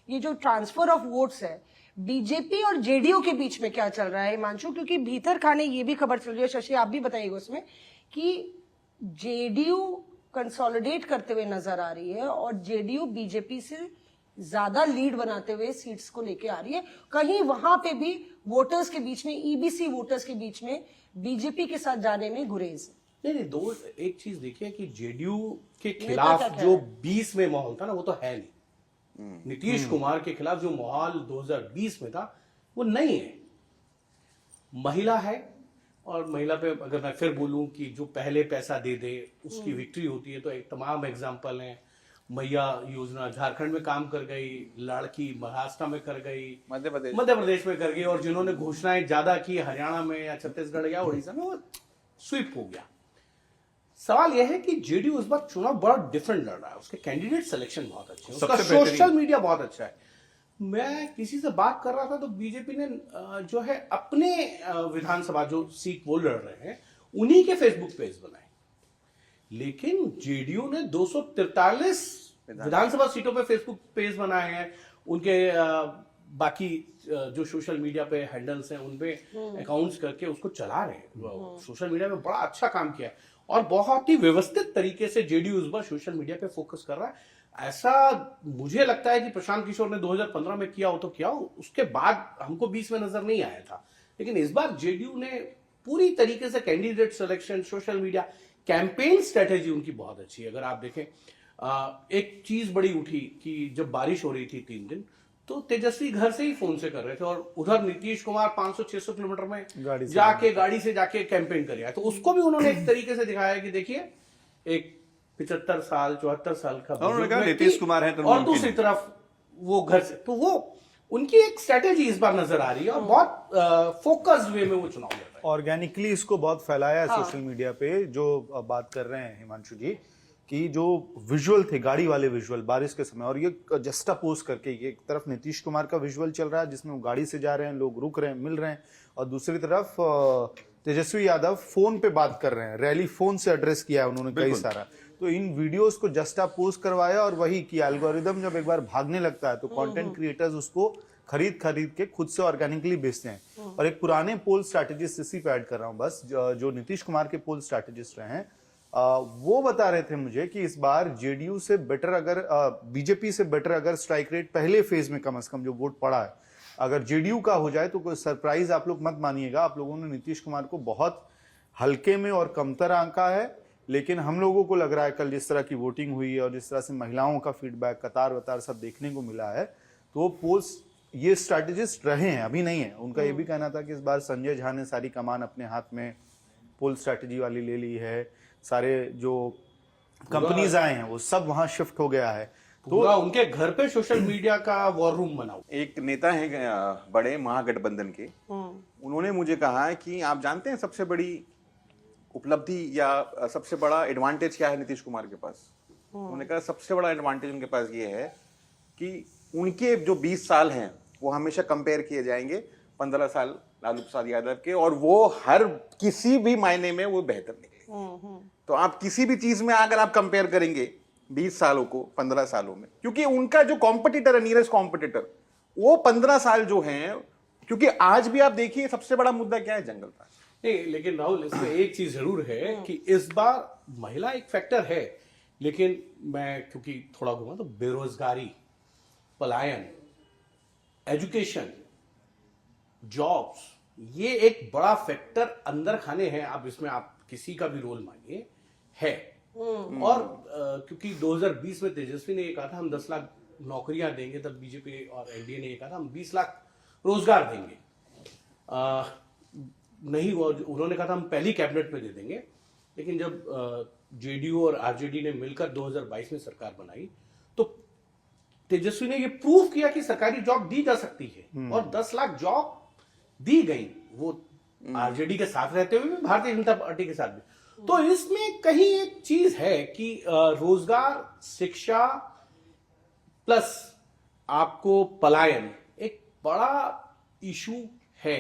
ये जो transfer of votes है बीजेपी और जेडीयू के बीच में क्या चल रहा है हिमांशु? क्योंकि भीतर खाने ये भी खबर चल रही है, शशि आप भी बताइएगा उसमें, कि जेडीयू कंसोलिडेट करते हुए नजर आ रही है और जेडीयू बीजेपी से ज्यादा लीड बनाते हुए सीट्स को लेके आ रही है। कहीं वहां पे भी वोटर्स के बीच में, ईबीसी वोटर्स के बीच में बीजेपी के साथ जाने में गुरेज। नहीं, दो एक चीज देखिए कि जेडीयू के खिलाफ जो 20 में माहौल था ना, वो तो है नहीं। नीतीश कुमार के खिलाफ जो माहौल 2020 में था वो नहीं है। महिला है, और महिला पे अगर मैं फिर बोलूं कि जो पहले पैसा दे दे उसकी विक्ट्री होती है, तो एक तमाम एग्जाम्पल हैं। मैया योजना झारखंड में काम कर गई, लड़की महाराष्ट्र में कर गई, मध्य प्रदेश में कर गई, और जिन्होंने घोषणाएं ज्यादा की हरियाणा में या छत्तीसगढ़ या उड़ीसा में, वो स्वीप हो गया। सवाल यह है कि जेडीयू इस बार चुनाव बड़ा डिफरेंट लड़ रहा है। उसके कैंडिडेट सिलेक्शन बहुत अच्छे हैं, उसका सोशल मीडिया बहुत अच्छा है। मैं किसी से बात कर रहा था तो बीजेपी ने जो है अपने विधानसभा जो सीट वो लड़ रहे हैं उन्हीं के फेसबुक पेज बनाए, लेकिन जेडीयू ने 243 विधानसभा सीटों पे फेसबुक पेज बनाए हैं। उनके बाकी जो सोशल मीडिया पे हैंडल्स हैं उनपे अकाउंट्स करके उसको चला रहे हैं। सोशल मीडिया में बड़ा अच्छा काम किया है और बहुत ही व्यवस्थित तरीके से जेडीयू इस बार सोशल मीडिया पे फोकस कर रहा है। ऐसा मुझे लगता है कि प्रशांत किशोर ने 2015 में किया हो तो किया हो, उसके बाद हमको 20 में नजर नहीं आया था। लेकिन इस बार जेडीयू ने पूरी तरीके से candidate selection, social media, campaign strategy उनकी बहुत अच्छी है। अगर आप देखें, एक चीज बड़ी उठी कि जब बारिश हो रही थी 3 दिन, तो तेजस्वी घर से ही फोन से कर रहे थे और उधर नीतीश कुमार 500-600 किलोमीटर में गाड़ी से जाके कैंपेन कर रहा है। तो उसको भी उन्होंने एक तरीके से दिखाया कि देखिए, एक 75 साल 74 साल का नीतीश कुमार है, और दूसरी तरफ वो घर से, तो वो उनकी एक स्ट्रेटेजी इस बार नजर आ रही है और बहुत फोकस्ड वे में वो चुनाव लड़ रहे हैं। ऑर्गेनिकली इसको बहुत फैलाया है सोशल मीडिया पे। जो बात कर रहे हैं हिमांशु जी कि जो विजुअल थे, गाड़ी वाले विजुअल बारिश के समय, और ये जस्टा पोस्ट करके, एक तरफ नीतीश कुमार का विजुअल चल रहा है जिसमें वो गाड़ी से जा रहे हैं, लोग रुक रहे हैं, मिल रहे हैं, और दूसरी तरफ तेजस्वी यादव फोन पे बात कर रहे हैं। रैली फोन से एड्रेस किया है उन्होंने कई सारा। तो इन वीडियोस को जस्टा पोस्ट करवाया, और वही कि एल्गोरिदम जब एक बार भागने लगता है तो कंटेंट क्रिएटर्स उसको खरीद के खुद से ऑर्गेनिकली बेचते हैं। और एक पुराने पोल स्ट्रैटेजिस्ट, इसी पे ऐड कर रहा हूं बस, जो नीतीश कुमार के पोल स्ट्रैटेजिस्ट रहे हैं, वो बता रहे थे मुझे कि इस बार जेडीयू से बेटर, अगर बीजेपी से बेटर अगर स्ट्राइक रेट पहले फेज में कम से कम जो वोट पड़ा है, अगर जेडीयू का हो जाए तो कोई सरप्राइज आप लोग मत मानिएगा। आप लोगों ने नीतीश कुमार को बहुत हल्के में और कमतर आंका है, लेकिन हम लोगों को लग रहा है कल जिस तरह की वोटिंग हुई है और जिस तरह से महिलाओं का फीडबैक, कतार वतार सब देखने को मिला है, तो वो पोल्स, ये स्ट्रैटेजिस्ट रहे हैं, अभी नहीं है। उनका ये भी कहना था कि इस बार संजय झा ने सारी कमान अपने हाथ में पोल स्ट्रैटेजी वाली ले ली है। सारे जो कंपनीज आए हैं वो सब वहां शिफ्ट हो गया है, तो उनके घर पे सोशल मीडिया का वॉर रूम बना। एक नेता है बड़े महागठबंधन के, उन्होंने मुझे कहा है कि आप जानते हैं सबसे बड़ी उपलब्धि या सबसे बड़ा एडवांटेज क्या है नीतीश कुमार के पास? उन्होंने कहा सबसे बड़ा एडवांटेज उनके पास ये है कि उनके जो 20 साल हैं वो हमेशा कंपेयर किए जाएंगे 15 साल लालू प्रसाद यादव के, और वो हर किसी भी मायने में वो बेहतर निकले। तो आप किसी भी चीज में अगर आप कंपेयर करेंगे 20 सालों को 15 सालों में, क्योंकि उनका जो कॉम्पिटिटर है, नियरेस्ट कॉम्पिटिटर, वो 15 साल जो हैं, क्योंकि आज भी आप देखिए सबसे बड़ा मुद्दा क्या है, जंगल राज। नहीं, लेकिन राहुल, इसमें एक चीज जरूर है कि इस बार महिला एक फैक्टर है, लेकिन मैं क्योंकि थोड़ा घूमा तो बेरोजगारी, पलायन, एजुकेशन, जॉब्स, ये एक बड़ा फैक्टर अंदर खाने हैं। आप इसमें आप किसी का भी रोल मानिए है। और क्योंकि 2020 में तेजस्वी ने ये कहा था हम 10 लाख नौकरियां देंगे, तब बीजेपी और एनडीए ने ये कहा था हम 20 लाख रोजगार देंगे। नहीं हुआ, उन्होंने कहा था हम पहली कैबिनेट में दे देंगे। लेकिन जब जेडीयू और आरजेडी ने मिलकर 2022 में सरकार बनाई तो तेजस्वी ने ये प्रूव किया कि सरकारी जॉब दी जा सकती है, और 10 लाख जॉब दी गई, वो आरजेडी के साथ रहते हुए भी, भारतीय जनता पार्टी के साथ भी। तो इसमें कहीं एक चीज है कि रोजगार, शिक्षा प्लस आपको पलायन एक बड़ा इशू है।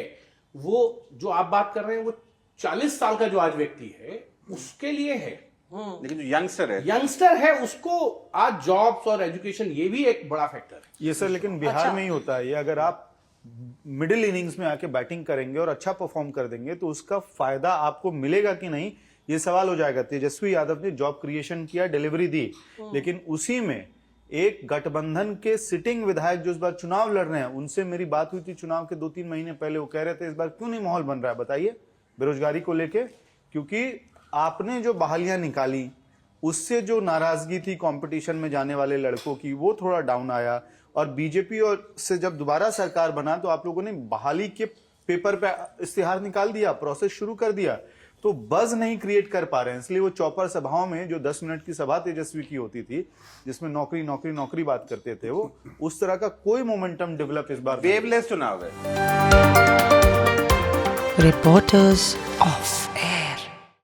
वो जो आप बात कर रहे हैं वो 40 साल का जो आज व्यक्ति है उसके लिए है, लेकिन जो यंगस्टर है उसको आज जॉब्स और एजुकेशन ये भी एक बड़ा फैक्टर है। ये सर लेकिन बिहार में ही होता है ये। अगर आप मिडिल इनिंग्स में आके बैटिंग करेंगे और अच्छा परफॉर्म कर देंगे तो उसका फायदा आपको मिलेगा कि नहीं ये सवाल हो जाएगा। तेजस्वी यादव ने जॉब क्रिएशन किया, डिलीवरी दी, लेकिन उसी में एक गठबंधन के सिटिंग विधायक जो इस बार चुनाव लड़ रहे हैं, उनसे मेरी बात हुई थी चुनाव के 2-3 महीने पहले। वो कह रहे थे इस बार क्यों नहीं माहौल बन रहा है बताइए बेरोजगारी को लेके, क्योंकि आपने जो बहालियां निकाली उससे जो नाराजगी थी कंपटीशन में जाने वाले लड़कों की वो थोड़ा डाउन आया। और बीजेपी और से जब दोबारा सरकार बना तो आप लोगों ने बहाली के पेपर पे इश्तिहार निकाल दिया, प्रोसेस शुरू कर दिया, तो बज नहीं क्रिएट कर पा रहे हैं। इसलिए वो चौपर सभाओं में जो 10 मिनट की सभा तेजस्वी की होती थी जिसमें नौकरी नौकरी नौकरी बात करते थे, वो उस तरह का कोई मोमेंटम डेवलप इस बार वेवलेस चुनाव है। Reporters off.